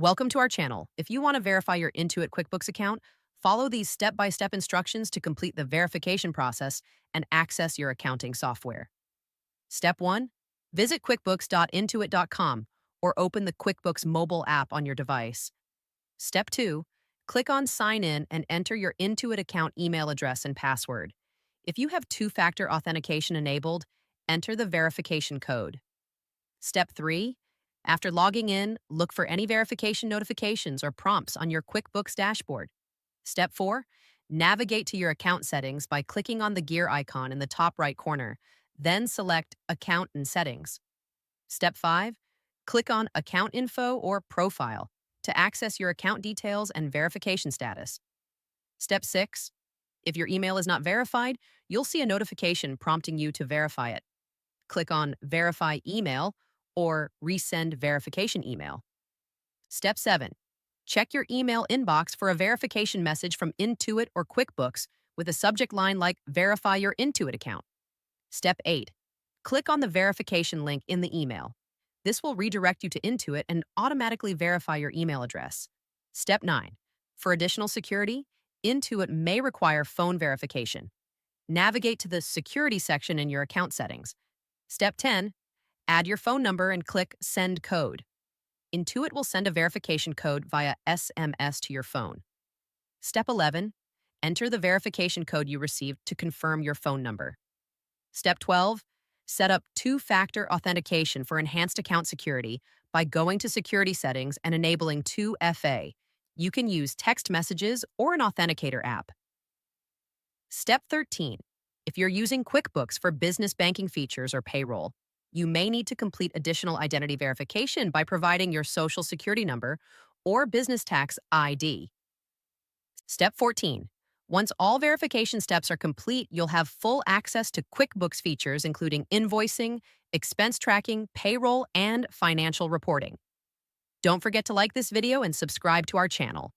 Welcome to our channel. If you want to verify your Intuit QuickBooks account, follow these step-by-step instructions to complete the verification process and access your accounting software. Step 1. Visit quickbooks.intuit.com or open the QuickBooks mobile app on your device. Step 2. Click on Sign In and enter your Intuit account email address and password. If you have two-factor authentication enabled, enter the verification code. Step 3. After logging in, look for any verification notifications or prompts on your QuickBooks dashboard. Step 4. Navigate to your account settings by clicking on the gear icon in the top right corner, then select Account and Settings. Step 5. Click on Account Info or Profile to access your account details and verification status. Step 6. If your email is not verified, you'll see a notification prompting you to verify it. Click on Verify Email or Resend Verification Email. Step 7. Check your email inbox for a verification message from Intuit or QuickBooks with a subject line like Verify Your Intuit Account. Step 8. Click on the verification link in the email. This will redirect you to Intuit and automatically verify your email address. Step 9. For additional security, Intuit may require phone verification. Navigate to the Security section in your account settings. Step 10. Add your phone number and click Send Code. Intuit will send a verification code via SMS to your phone. Step 11. Enter the verification code you received to confirm your phone number. Step 12. Set up two-factor authentication for enhanced account security by going to Security Settings and enabling 2FA. You can use text messages or an authenticator app. Step 13. If you're using QuickBooks for business banking features or payroll, you may need to complete additional identity verification by providing your Social Security number or business tax ID. Step 14. Once all verification steps are complete, you'll have full access to QuickBooks features including invoicing, expense tracking, payroll, and financial reporting. Don't forget to like this video and subscribe to our channel.